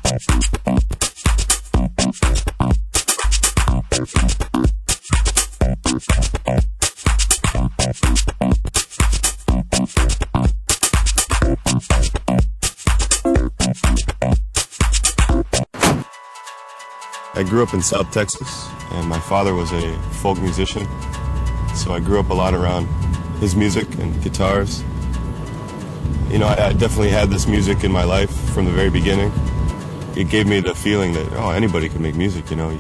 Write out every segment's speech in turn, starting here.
I grew up in South Texas, and my father was a folk musician, so I grew up a lot around his music and guitars. You know, I definitely had this music in my life from the very beginning. It gave me the feeling that, oh, anybody can make music, you know,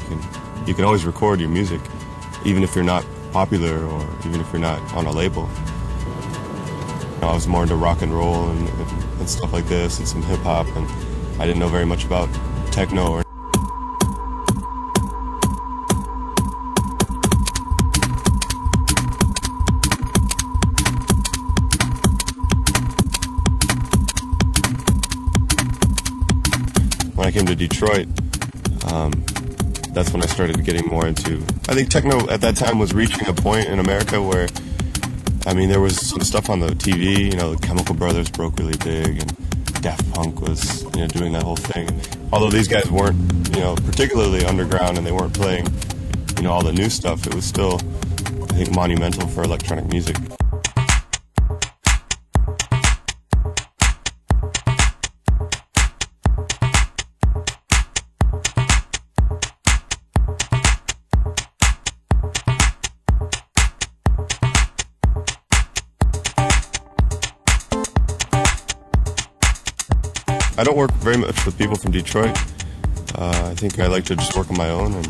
you can always record your music, even if you're not popular or even if you're not on a label. You know, I was more into rock and roll and stuff like this and some hip hop, and I didn't know very much about techno or when I came to Detroit, that's when I started getting more into, I think techno at that time was reaching a point in America where, I mean, there was some stuff on the TV, you know, the Chemical Brothers broke really big, and Daft Punk was, you know, doing that whole thing. Although these guys weren't, you know, particularly underground and they weren't playing, you know, all the new stuff, it was still, I think, monumental for electronic music. I don't work very much with people from Detroit. I think I like to just work on my own and,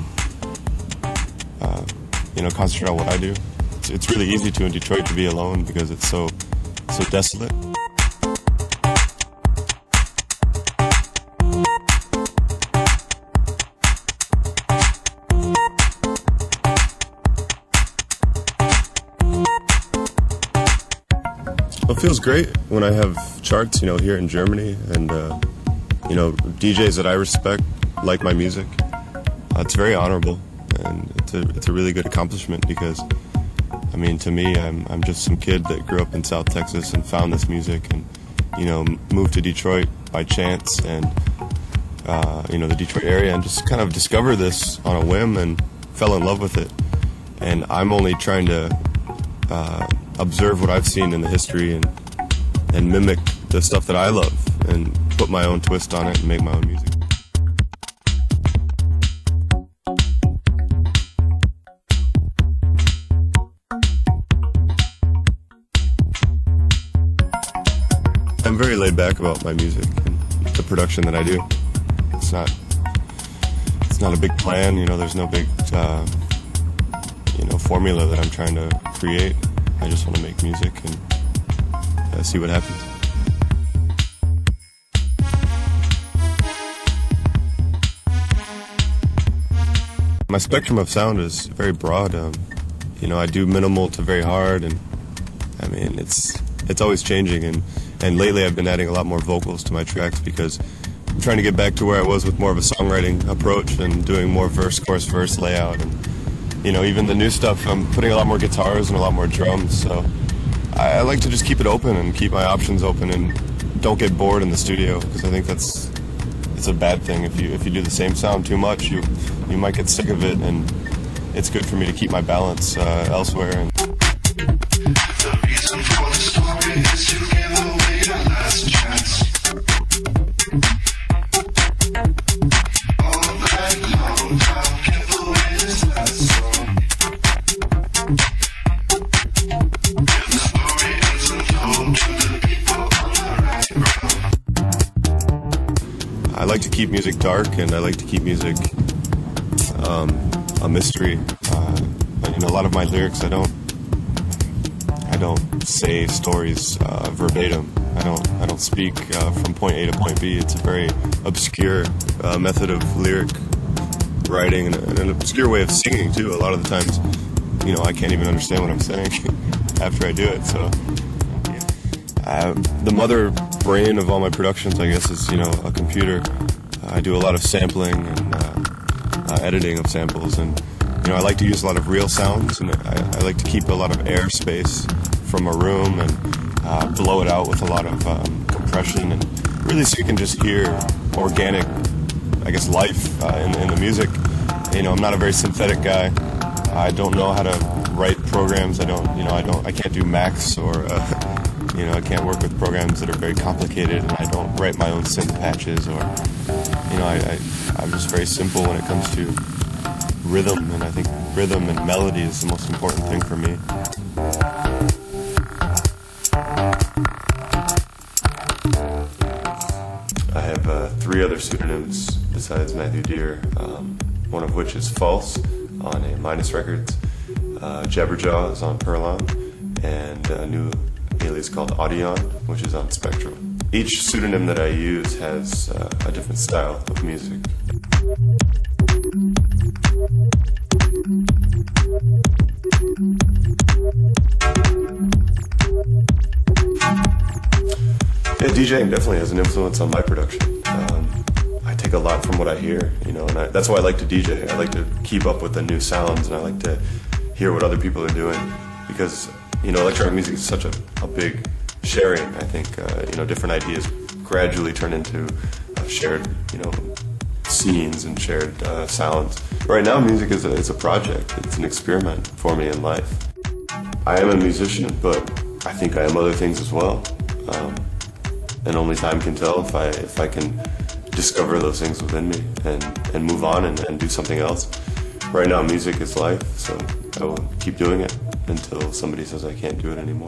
you know, concentrate on what I do. It's really easy to in Detroit to be alone because it's so desolate. It feels great when I have charts, you know, here in Germany, and you know, DJs that I respect like my music. It's very honorable, and it's a really good accomplishment because, I mean, to me, I'm just some kid that grew up in South Texas and found this music, and you know, moved to Detroit by chance, and you know, the Detroit area, and just kind of discovered this on a whim and fell in love with it. And I'm only trying to observe what I've seen in the history and mimic the stuff that I love and put my own twist on it and make my own music. I'm very laid back about my music and the production that I do. It's not a big plan, you know, there's no big you know, formula that I'm trying to create. I just want to make music and see what happens. My spectrum of sound is very broad. You know, I do minimal to very hard, and I mean, it's always changing. And lately, I've been adding a lot more vocals to my tracks because I'm trying to get back to where I was with more of a songwriting approach and doing more verse, chorus, verse layout. And you know, even the new stuff, I'm putting a lot more guitars and a lot more drums, so I like to just keep it open and keep my options open and don't get bored in the studio, because I think it's a bad thing. If you do the same sound too much, you might get sick of it, and it's good for me to keep my balance elsewhere. And the reason for the story is to give away your last chance. All night long, I'll give away this last song. I like to keep music dark, and I like to keep music a mystery. You know, a lot of my lyrics, I don't say stories verbatim. I don't speak from point A to point B. It's a very obscure method of lyric writing, and an obscure way of singing too. A lot of the times, you know, I can't even understand what I'm saying after I do it. So the mother brain of all my productions, I guess, is, you know, a computer. I do a lot of sampling and editing of samples, and you know, I like to use a lot of real sounds, and I like to keep a lot of air space from a room and blow it out with a lot of compression, and really so you can just hear organic I guess, life in the music. You know, I'm not a very synthetic guy. I don't know how to write programs. I can't do Max or, I can't work with programs that are very complicated, and I don't write my own synth patches or, I'm just very simple when it comes to rhythm, and I think rhythm and melody is the most important thing for me. I have 3 other pseudonyms besides Matthew Dear, one of which is False on a Minus Records, Jabberjaw is on Perlon, and a new alias called Audion, which is on Spectrum. Each pseudonym that I use has a different style of music. Yeah, DJing definitely has an influence on my production. I take a lot from what I hear, and that's why I like to DJ. I like to keep up with the new sounds, and I like to hear what other people are doing, because electronic music is such a big sharing. I think different ideas gradually turn into shared scenes and shared sounds. Right now, music is a project. It's an experiment for me in life. I am a musician, but I think I am other things as well. And only time can tell if I can discover those things within me and move on and do something else. Right now, music is life, so I will keep doing it until somebody says I can't do it anymore.